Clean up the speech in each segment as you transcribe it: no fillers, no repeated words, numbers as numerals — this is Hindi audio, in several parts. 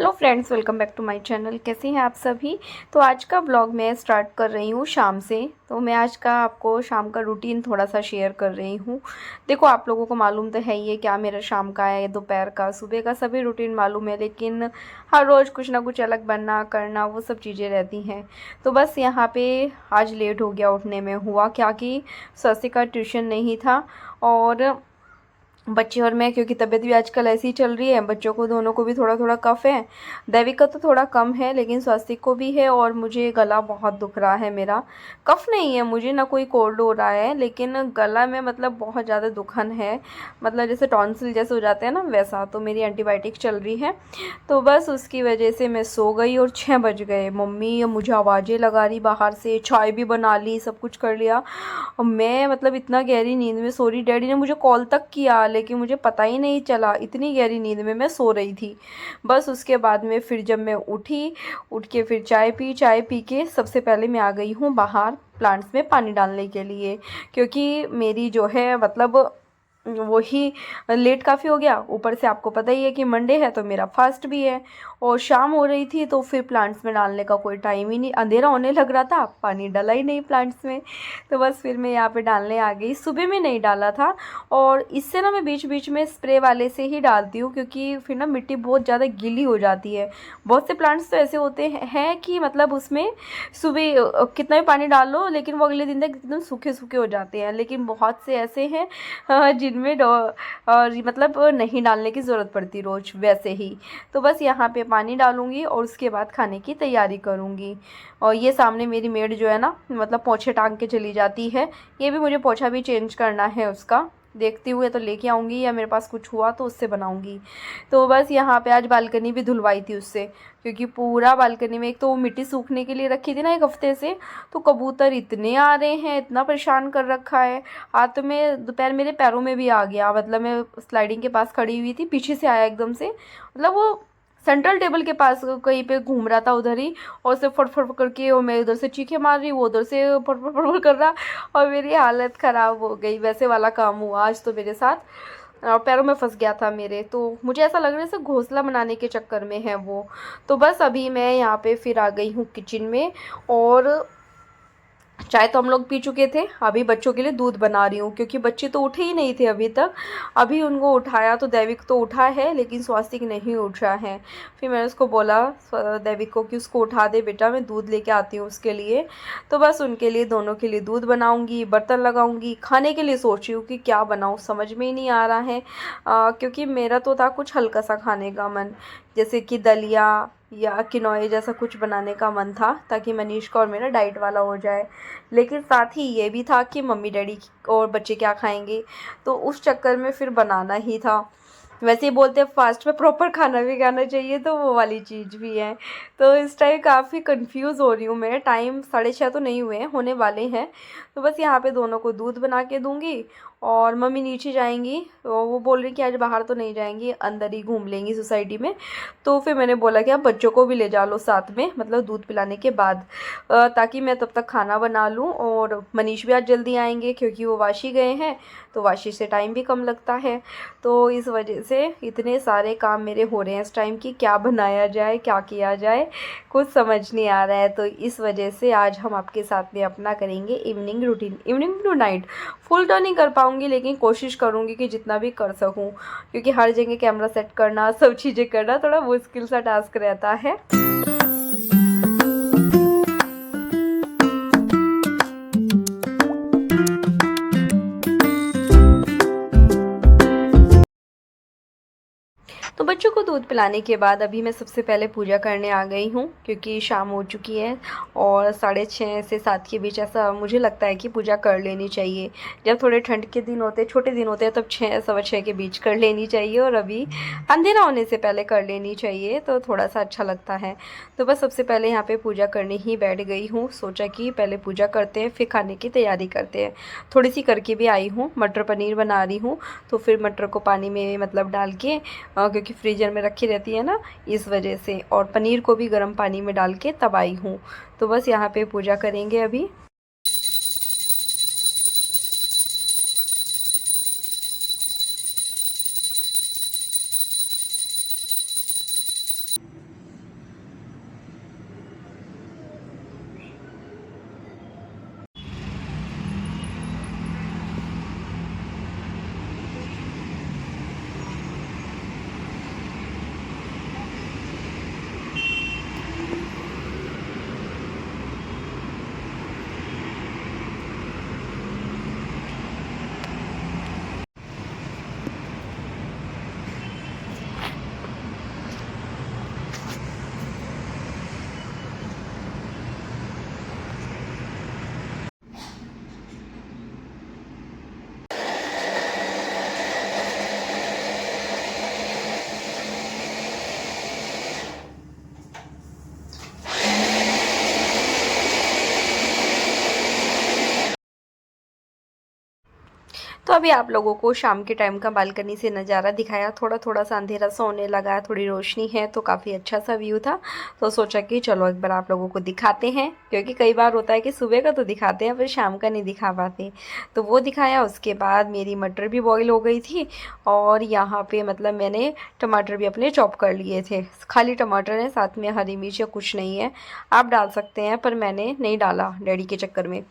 Hello friends, welcome back to my channel. कैसे हैं आप सभी। तो आज का ब्लॉग मैं स्टार्ट कर रही हूँ शाम से। तो मैं आज का आपको शाम का रूटीन थोड़ा सा शेयर कर रही हूँ। देखो, आप लोगों को मालूम तो है ही है क्या मेरा शाम का है, दोपहर का, सुबह का, सभी रूटीन मालूम है। लेकिन हर रोज़ कुछ ना कुछ अलग बनना करना वो सब चीज़ें रहती हैं। तो बस यहाँ पे आज लेट हो गया उठने में। हुआ क्या कि शशि का ट्यूशन नहीं था और बच्चे और मैं, क्योंकि तबीयत भी आजकल ऐसी ही चल रही है, बच्चों को दोनों को भी थोड़ा थोड़ा कफ है। दैविक का तो थोड़ा कम है लेकिन स्वास्तिक को भी है। और मुझे गला बहुत दुख रहा है मेरा। कफ नहीं है मुझे, ना कोई कोल्ड हो रहा है, लेकिन गला में मतलब बहुत ज़्यादा दुखन है। मतलब जैसे टॉन्सिल जैसे हो जाते हैं ना, वैसा। तो मेरी एंटीबायोटिक चल रही है। तो बस उसकी वजह से मैं सो गई और 6 बज गए। मम्मी मुझे आवाज़ें लगा रही बाहर से, चाय भी बना ली, सब कुछ कर लिया। और मैं मतलब इतना गहरी नींद में सो रही। डैडी ने मुझे कॉल तक किया लेकिन मुझे पता ही नहीं चला, इतनी गहरी नींद में मैं सो रही थी। बस उसके बाद में फिर जब मैं उठी, उठ के फिर चाय पी के सबसे पहले मैं आ गई हूँ बाहर प्लांट्स में पानी डालने के लिए। क्योंकि मेरी जो है मतलब वही लेट काफ़ी हो गया। ऊपर से आपको पता ही है कि मंडे है तो मेरा फास्ट भी है। और शाम हो रही थी तो फिर प्लांट्स में डालने का कोई टाइम ही नहीं, अंधेरा होने लग रहा था, पानी डाला ही नहीं प्लांट्स में। तो बस फिर मैं यहाँ पे डालने आ गई। सुबह में नहीं डाला था। और इससे ना मैं बीच बीच में स्प्रे वाले से ही डालती हूँ, क्योंकि फिर ना मिट्टी बहुत ज़्यादा गीली हो जाती है। बहुत से प्लांट्स तो ऐसे होते हैं कि मतलब उसमें सुबह कितना भी पानी डाल लो लेकिन वो अगले दिन तक एकदम सूखे सूखे हो जाते हैं। लेकिन बहुत से ऐसे हैं जिनमें और मतलब नहीं डालने की ज़रूरत पड़ती रोज़ वैसे ही। तो बस यहाँ पे पानी डालूँगी और उसके बाद खाने की तैयारी करूँगी। और ये सामने मेरी मेड जो है ना, मतलब पोछे टांग के चली जाती है। ये भी मुझे पोछा भी चेंज करना है उसका। देखती हुए तो लेके आऊँगी, या मेरे पास कुछ हुआ तो उससे बनाऊँगी। तो बस यहाँ पे आज बालकनी भी धुलवाई थी उससे, क्योंकि पूरा बालकनी में एक तो वो मिट्टी सूखने के लिए रखी थी ना 1 हफ्ते से। तो कबूतर इतने आ रहे हैं, इतना परेशान कर रखा है। आज तो मैं दोपहर मेरे पैरों में भी आ गया। मतलब मैं स्लाइडिंग के पास खड़ी हुई थी, पीछे से आया एकदम से। मतलब वो सेंट्रल टेबल के पास कहीं पे घूम रहा था उधर ही। और उसे फट करके, और मैं उधर से चीखे मार रही, वो उधर से फट कर रहा। और मेरी हालत ख़राब हो गई। वैसे वाला काम हुआ आज तो मेरे साथ। और पैरों में फंस गया था मेरे। तो मुझे ऐसा लग रहा है जैसे घोंसला बनाने के चक्कर में है वो। तो बस अभी मैं यहाँ पे फिर आ गई हूँ किचन में। और चाय तो हम लोग पी चुके थे। अभी बच्चों के लिए दूध बना रही हूँ, क्योंकि बच्चे तो उठे ही नहीं थे अभी तक। अभी उनको उठाया तो दैविक तो उठा है लेकिन स्वास्तिक नहीं उठा है। फिर मैंने उसको बोला दैविक को कि उसको उठा दे बेटा, मैं दूध लेके आती हूँ उसके लिए। तो बस उनके लिए, दोनों के लिए दूध बनाऊँगी, बर्तन लगाऊँगी। खाने के लिए सोच रही हूँ कि क्या बनाऊँ, समझ में ही नहीं आ रहा है। क्योंकि मेरा तो था कुछ हल्का सा खाने का मन, जैसे कि दलिया या किनोए जैसा कुछ बनाने का मन था, ताकि मनीष का और मेरा डाइट वाला हो जाए। लेकिन साथ ही ये भी था कि मम्मी डैडी और बच्चे क्या खाएंगे। तो उस चक्कर में फिर बनाना ही था। वैसे ही बोलते हैं फास्ट में प्रॉपर खाना भी खाना चाहिए, तो वो वाली चीज़ भी है। तो इस टाइम काफ़ी कंफ्यूज हो रही हूँ मैं। टाइम 6:30 तो नहीं हुए हैं, होने वाले हैं। तो बस यहाँ पे दोनों को दूध बना के दूंगी। और मम्मी नीचे जाएंगी, तो वो बोल रही कि आज बाहर तो नहीं जाएंगी, अंदर ही घूम लेंगी सोसाइटी में। तो फिर मैंने बोला कि आप बच्चों को भी ले जा लो साथ में, मतलब दूध पिलाने के बाद, ताकि मैं तब तक खाना बना लूँ। और मनीष भी आज जल्दी आएंगे क्योंकि वो वाशी गए हैं, तो वाशी से टाइम भी कम लगता है। तो इस वजह से इतने सारे काम मेरे हो रहे हैं इस टाइम की, क्या बनाया जाए, क्या किया जाए, कुछ समझ नहीं आ रहा है। तो इस वजह से आज हम आपके साथ में अपना करेंगे evening routine. Evening to night full तो नहीं कर पाऊँगी, लेकिन कोशिश करूँगी कि जितना भी कर सकूँ, क्योंकि हर जगह कैमरा सेट करना, सब चीज़ें करना थोड़ा मुश्किल सा टास्क रहता है। तो बच्चों को दूध पिलाने के बाद अभी मैं सबसे पहले पूजा करने आ गई हूँ, क्योंकि शाम हो चुकी है। और 6:30 से 7 के बीच ऐसा मुझे लगता है कि पूजा कर लेनी चाहिए। जब थोड़े ठंड के दिन होते हैं, छोटे दिन होते हैं, तब 6 सवा 6 के बीच कर लेनी चाहिए। और अभी अंधेरा होने से पहले कर लेनी चाहिए, तो थोड़ा सा अच्छा लगता है। तो बस सबसे पहले यहाँ पे पूजा करने ही बैठ गई हूँ। सोचा कि पहले पूजा करते हैं फिर खाने की तैयारी करते हैं। थोड़ी सी करके भी आई हूँ, मटर पनीर बना रही हूँ। तो फिर मटर को पानी में मतलब डाल के, क्योंकि फ्रीजर में रखी रहती है ना, इस वजह से। और पनीर को भी गर्म पानी में डाल के तब आई हूँ। तो बस यहाँ पे पूजा करेंगे अभी। तो अभी आप लोगों को शाम के टाइम का बालकनी से नज़ारा दिखाया, थोड़ा थोड़ा सा अंधेरा सा होने लगा, थोड़ी रोशनी है तो काफ़ी अच्छा सा व्यू था। तो सोचा कि चलो एक बार आप लोगों को दिखाते हैं, क्योंकि कई बार होता है कि सुबह का तो दिखाते हैं फिर शाम का नहीं दिखा पाते। तो वो दिखाया। उसके बाद मेरी मटर भी बॉईल हो गई थी और यहाँ पे मतलब मैंने टमाटर भी अपने चॉप कर लिए थे। खाली टमाटर है, साथ में हरी मिर्च या कुछ नहीं है, आप डाल सकते हैं पर मैंने नहीं डाला डैडी के चक्कर में।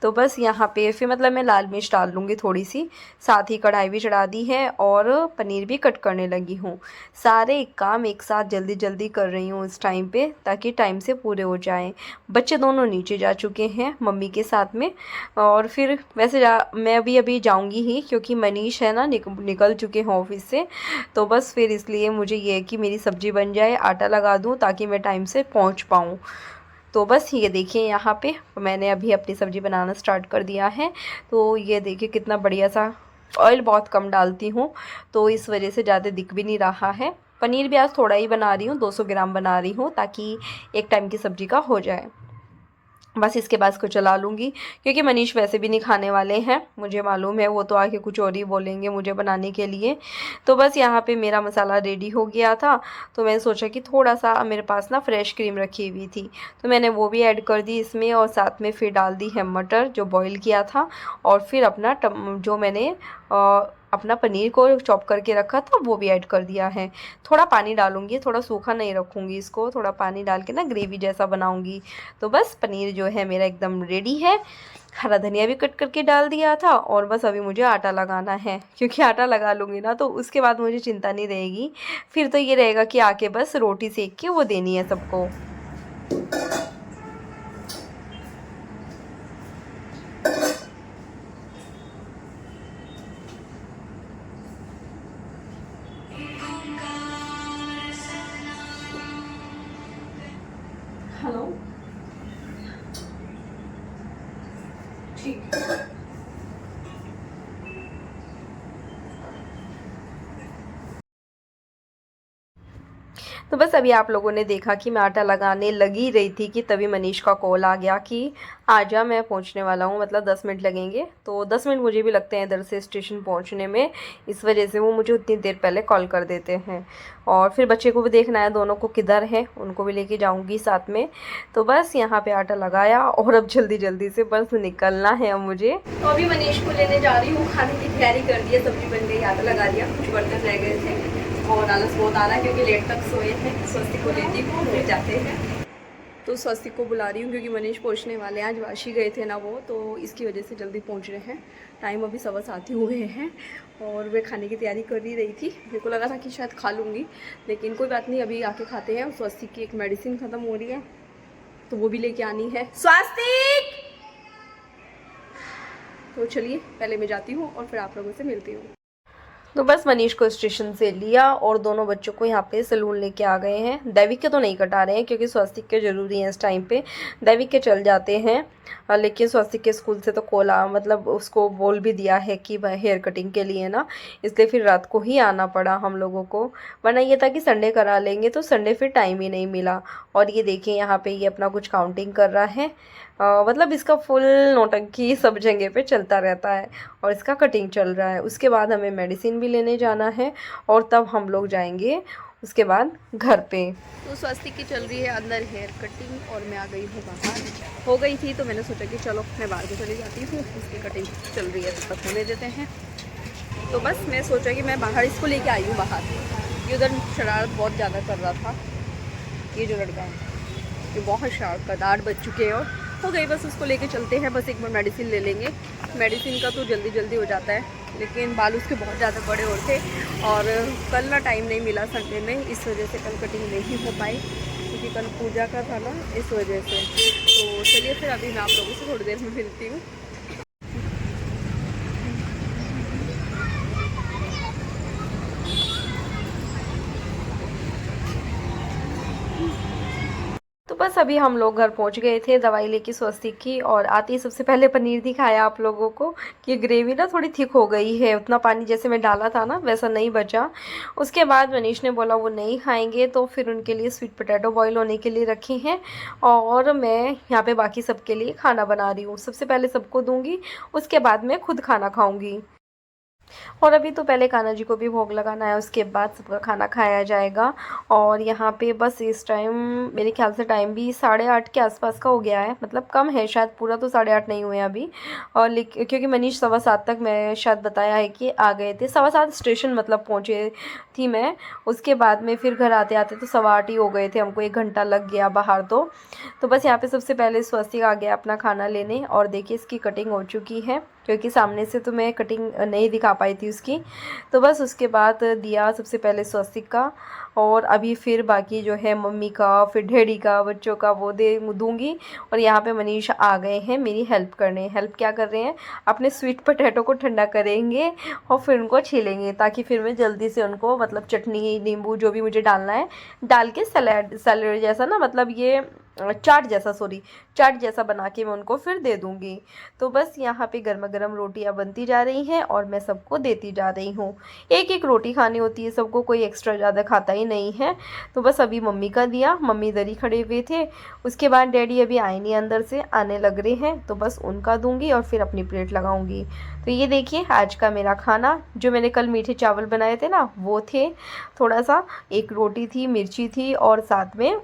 तो बस यहाँ पे फिर मतलब मैं लाल मिर्च डाल लूँगी थोड़ी सी, साथ ही कढ़ाई भी चढ़ा दी है और पनीर भी कट करने लगी हूँ। सारे काम एक साथ जल्दी जल्दी कर रही हूँ इस टाइम पे, ताकि टाइम से पूरे हो जाएं। बच्चे दोनों नीचे जा चुके हैं मम्मी के साथ में, और फिर वैसे मैं अभी अभी जाऊँगी ही, क्योंकि मनीष है ना निकल चुके हैं ऑफिस से। तो बस फिर इसलिए मुझे ये है कि मेरी सब्ज़ी बन जाए, आटा लगा दूँ ताकि मैं टाइम से पहुँच पाऊँ। तो बस ये देखिए यहाँ पे मैंने अभी अपनी सब्ज़ी बनाना स्टार्ट कर दिया है। तो ये देखिए कितना बढ़िया सा, ऑयल बहुत कम डालती हूँ तो इस वजह से ज़्यादा दिख भी नहीं रहा है। पनीर भी आज थोड़ा ही बना रही हूँ, 200 ग्राम बना रही हूँ ताकि एक टाइम की सब्ज़ी का हो जाए। बस इसके बाद इसको चला लूँगी, क्योंकि मनीष वैसे भी नहीं खाने वाले हैं, मुझे मालूम है, वो तो आके कुछ और ही बोलेंगे मुझे बनाने के लिए। तो बस यहाँ पे मेरा मसाला रेडी हो गया था। तो मैंने सोचा कि थोड़ा सा मेरे पास ना फ्रेश क्रीम रखी हुई थी, तो मैंने वो भी ऐड कर दी इसमें, और साथ में फिर डाल दी है मटर जो बॉईल किया था, और फिर अपना जो मैंने अपना पनीर को चॉप करके रखा था वो भी ऐड कर दिया है। थोड़ा पानी डालूंगी, थोड़ा सूखा नहीं रखूँगी इसको, थोड़ा पानी डाल के ना ग्रेवी जैसा बनाऊंगी। तो बस पनीर जो है मेरा एकदम रेडी है। हरा धनिया भी कट करके डाल दिया था, और बस अभी मुझे आटा लगाना है, क्योंकि आटा लगा लूँगी ना तो उसके बाद मुझे चिंता नहीं रहेगी। फिर तो ये रहेगा कि आके बस रोटी सेक के वो देनी है सबको। हेलो, ठीक। तो बस अभी आप लोगों ने देखा कि मैं आटा लगाने लगी रही थी कि तभी मनीष का कॉल आ गया कि आजा मैं पहुंचने वाला हूं, मतलब 10 मिनट लगेंगे। तो 10 मिनट मुझे भी लगते हैं इधर से स्टेशन पहुंचने में, इस वजह से वो मुझे उतनी देर पहले कॉल कर देते हैं। और फिर बच्चे को भी देखना है, दोनों को किधर है, उनको भी लेके जाऊँगी साथ में। तो बस यहाँ पर आटा लगाया और अब जल्दी जल्दी से बस निकलना है अब मुझे। तो अभी मनीष को लेने जा रही हूँ, खाने की तैयारी कर दी है, सब्जी बन गई, आटा लगा दिया, कुछ बर्तन रह गए थे और आलस बहुत आ रहा है क्योंकि लेट तक सोए हैं। स्वस्तिक को लेती हूँ फिर जाते हैं। तो स्वस्तिक को बुला रही हूँ क्योंकि मनीष पहुँचने वाले हैं, आज वाशी गए थे ना वो, तो इसकी वजह से जल्दी पहुँच रहे हैं। टाइम अभी 7:15 हुए हैं और वे खाने की तैयारी कर ही रही थी। मेरे को लगा था कि शायद खा लूँगी, लेकिन कोई बात नहीं, अभी आके खाते हैं। स्वस्तिक की एक मेडिसिन ख़त्म हो रही है तो वो भी लेके आनी है। स्वस्तिक, तो चलिए पहले मैं जाती हूँ और फिर आप लोगों से मिलती हूँ। तो बस मनीष को स्टेशन से लिया और दोनों बच्चों को यहाँ पे सैलून लेके आ गए हैं। दैविक के तो नहीं कटा रहे हैं क्योंकि स्वस्तिक के ज़रूरी हैं इस टाइम पे, दैविक के चल जाते हैं। लेकिन स्वस्तिक के स्कूल से तो कॉल मतलब उसको बोल भी दिया है कि भाई हेयर कटिंग के लिए ना, इसलिए फिर रात को ही आना पड़ा हम लोगों को, वरना ये था कि संडे करा लेंगे, तो संडे फिर टाइम ही नहीं मिला। और ये देखिए यहाँ पे ये अपना कुछ काउंटिंग कर रहा है, मतलब इसका फुल नौटंकी सब जगह पे चलता रहता है, और इसका कटिंग चल रहा है। उसके बाद हमें मेडिसिन भी लेने जाना है और तब हम लोग जाएंगे उसके बाद घर पे। तो स्वस्तिक की चल रही है अंदर हेयर कटिंग और मैं आ गई हूँ बाहर। हो गई थी तो मैंने सोचा कि चलो मैं बाहर को चली जाती हूँ, उसकी कटिंग चल रही है तो तब होने देते हैं। तो बस मैं सोचा कि मैं बाहर इसको लेके आई हूँ बाहर, ये उधर शरारत बहुत ज़्यादा कर रहा था। ये जो लड़का है ये बहुत शरारत कर, 8 बज चुके हैं और हो गई, बस उसको लेके चलते हैं। बस एक बार मेडिसिन ले लेंगे, मेडिसिन का तो जल्दी जल्दी हो जाता है, लेकिन बाल उसके बहुत ज़्यादा बड़े और थे और कल ना टाइम नहीं मिला संडे में, इस वजह से कल कटिंग नहीं हो पाई क्योंकि कल पूजा का था ना, इस वजह से। तो चलिए फिर अभी मैं आप लोगों से थोड़ी देर में मिलती हूँ। तो बस अभी हम लोग घर पहुंच गए थे दवाई लेके स्वस्तिक की, और आते ही सबसे पहले पनीर दिखाया आप लोगों को कि ग्रेवी ना थोड़ी थिक हो गई है, उतना पानी जैसे मैं डाला था ना वैसा नहीं बचा। उसके बाद मनीष ने बोला वो नहीं खाएंगे, तो फिर उनके लिए स्वीट पोटैटो बॉईल होने के लिए रखे हैं, और मैं यहाँ पे बाकी सबके लिए खाना बना रही हूँ। सबसे पहले सबको दूँगी, उसके बाद मैं खुद खाना खाऊँगी। और अभी तो पहले कान्हा जी को भी भोग लगाना है, उसके बाद सबका खाना खाया जाएगा। और यहाँ पे बस इस टाइम मेरे ख्याल से टाइम भी 8:30 के आसपास का हो गया है, मतलब कम है शायद, पूरा तो 8:30 नहीं हुए अभी। और क्योंकि मनीष 7:15 तक मैं शायद बताया है कि आ गए थे, 7:15 स्टेशन मतलब पहुँचे थी मैं। उसके बाद में फिर घर आते आते तो 8:15 ही हो गए थे, हमको 1 घंटा लग गया बाहर। तो बस यहाँ पे सबसे पहले स्वस्तिक आ गया अपना खाना लेने, और देखिए इसकी कटिंग हो चुकी है, क्योंकि सामने से तो मैं कटिंग नहीं दिखा पाई थी उसकी। तो बस उसके बाद दिया सबसे पहले स्वस्तिक का, और अभी फिर बाकी जो है मम्मी का, फिर डैडी का, बच्चों का वो दे दूँगी। और यहाँ पे मनीष आ गए हैं मेरी हेल्प करने। हेल्प क्या कर रहे हैं, अपने स्वीट पोटैटो को ठंडा करेंगे और फिर उनको छीलेंगे, ताकि फिर मैं जल्दी से उनको मतलब चटनी नींबू जो भी मुझे डालना है डाल के सलाद सैलेड जैसा ना, मतलब ये चाट जैसा बना के मैं उनको फिर दे दूँगी। तो बस यहाँ पे गर्मा गर्म रोटियाँ बनती जा रही हैं और मैं सबको देती जा रही हूँ। एक एक रोटी खानी होती है सबको, कोई एक्स्ट्रा ज़्यादा खाता ही नहीं है। तो बस अभी मम्मी का दिया, मम्मी इधर ही खड़े हुए थे। उसके बाद डैडी अभी आए नहीं, अंदर से आने लग रहे हैं, तो बस उनका दूँगी और फिर अपनी प्लेट लगाऊँगी। तो ये देखिए आज का मेरा खाना, जो मैंने कल मीठे चावल बनाए थे ना वो थे, थोड़ा सा एक रोटी थी, मिर्ची थी और साथ में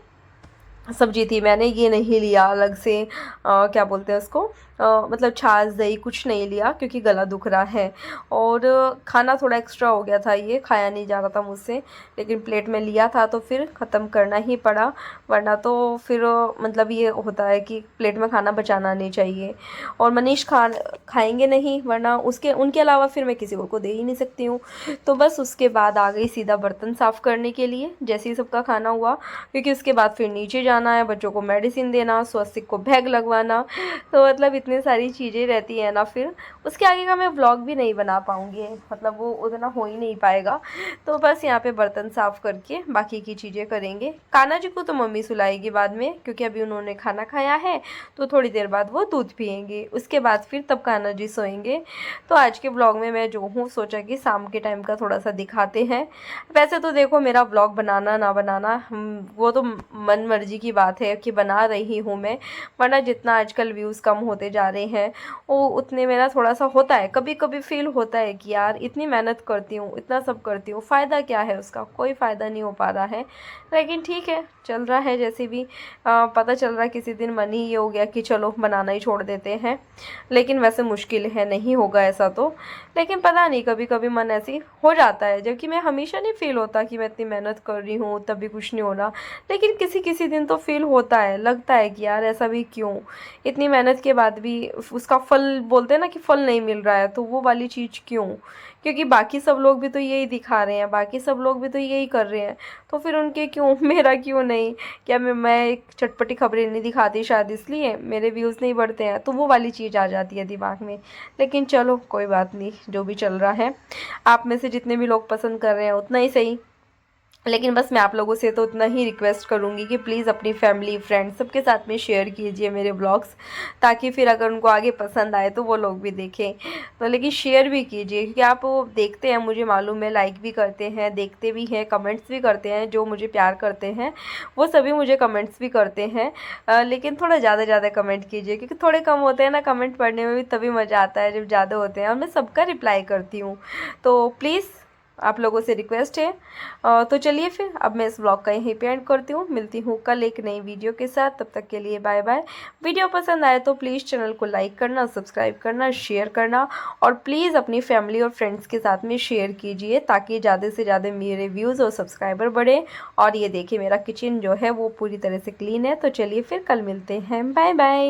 सब्जी थी। मैंने ये नहीं लिया अलग से क्या बोलते हैं उसको, मतलब छाछ दही कुछ नहीं लिया, क्योंकि गला दुख रहा है। और खाना थोड़ा एक्स्ट्रा हो गया था, ये खाया नहीं जा रहा था मुझसे, लेकिन प्लेट में लिया था तो फिर ख़त्म करना ही पड़ा। वरना तो फिर मतलब ये होता है कि प्लेट में खाना बचाना नहीं चाहिए। और मनीष खाएंगे नहीं, वरना उसके उनके अलावा फिर मैं किसी को दे ही नहीं सकती हूँ। तो बस उसके बाद आ गई सीधा बर्तन साफ़ करने के लिए, जैसे ही सबका खाना हुआ, क्योंकि उसके बाद फिर नीचे जाना है, बच्चों को मेडिसिन देना, स्वस्तिक को बैग लगवाना। तो मतलब इतनी सारी चीज़ें रहती हैं ना, फिर उसके आगे का मैं व्लॉग भी नहीं बना पाऊँगी, मतलब वो उतना हो ही नहीं पाएगा। तो बस यहाँ पे बर्तन साफ़ करके बाकी की चीज़ें करेंगे। कान्हा जी को तो मम्मी सुलाएगी बाद में, क्योंकि अभी उन्होंने खाना खाया है, तो थोड़ी देर बाद वो दूध पियेंगे, उसके बाद फिर तब कान्हा जी सोएंगे। तो आज के ब्लॉग में मैं जो हूँ सोचा कि शाम के टाइम का थोड़ा सा दिखाते हैं। वैसे तो देखो मेरा ब्लॉग बनाना ना बनाना वो तो मन मर्जी की बात है कि बना रही हूँ मैं, वरना जितना आजकल व्यूज़ कम होते जा रहे हैं वो उतने मेरा थोड़ा सा होता है, कभी कभी फील होता है कि यार इतनी मेहनत करती हूँ, इतना सब करती हूँ, फ़ायदा क्या है उसका, कोई फ़ायदा नहीं हो पा रहा है। लेकिन ठीक है, चल रहा है जैसे भी। पता चल रहा है किसी दिन मन ही ये हो गया कि चलो बनाना ही छोड़ देते हैं, लेकिन वैसे मुश्किल है, नहीं होगा ऐसा तो। लेकिन पता नहीं कभी कभी मन ऐसे हो जाता है, जबकि मैं हमेशा नहीं फील होता कि मैं इतनी मेहनत कर रही हूँ तभी कुछ नहीं हो रहा। लेकिन किसी किसी दिन तो फील होता है, लगता है कि यार ऐसा भी क्यों, इतनी मेहनत के बाद भी उसका फल, बोलते हैं ना कि फल नहीं मिल रहा है, तो वो वाली चीज़ क्यों, क्योंकि बाकी सब लोग भी तो यही दिखा रहे हैं, बाकी सब लोग भी तो यही कर रहे हैं, तो फिर उनके क्यों मेरा क्यों नहीं। क्या मैं एक चटपटी खबरें नहीं दिखाती शायद, इसलिए मेरे व्यूज़ नहीं बढ़ते हैं, तो वो वाली चीज़ आ जाती है दिमाग में। लेकिन चलो कोई बात नहीं, जो भी चल रहा है, आप में से जितने भी लोग पसंद कर रहे हैं उतना ही सही। लेकिन बस मैं आप लोगों से तो उतना ही रिक्वेस्ट करूँगी कि प्लीज़ अपनी फैमिली फ्रेंड्स सबके साथ में शेयर कीजिए मेरे ब्लॉग्स, ताकि फिर अगर उनको आगे पसंद आए तो वो लोग भी देखें। तो लेकिन शेयर भी कीजिए, क्योंकि आप वो देखते हैं, मुझे मालूम है, लाइक भी करते हैं, देखते भी हैं, कमेंट्स भी करते हैं, जो मुझे प्यार करते हैं वो सभी मुझे कमेंट्स भी करते हैं। लेकिन थोड़ा ज़्यादा कमेंट कीजिए, क्योंकि थोड़े कम होते हैं ना कमेंट पढ़ने में भी तभी मज़ा आता है जब ज़्यादा होते हैं, और मैं सबका रिप्लाई करती हूँ। तो प्लीज़ आप लोगों से रिक्वेस्ट है। तो चलिए फिर अब मैं इस व्लॉग का यहीं पे एंड करती हूँ, मिलती हूँ कल एक नई वीडियो के साथ, तब तक के लिए बाय बाय। वीडियो पसंद आए तो प्लीज़ चैनल को लाइक करना, सब्सक्राइब करना, शेयर करना, और प्लीज़ अपनी फैमिली और फ्रेंड्स के साथ में शेयर कीजिए, ताकि ज़्यादा से ज़्यादा मेरे व्यूज़ और सब्सक्राइबर बढ़े। और ये देखिए मेरा किचन जो है वो पूरी तरह से क्लीन है। तो चलिए फिर कल मिलते हैं, बाय बाय।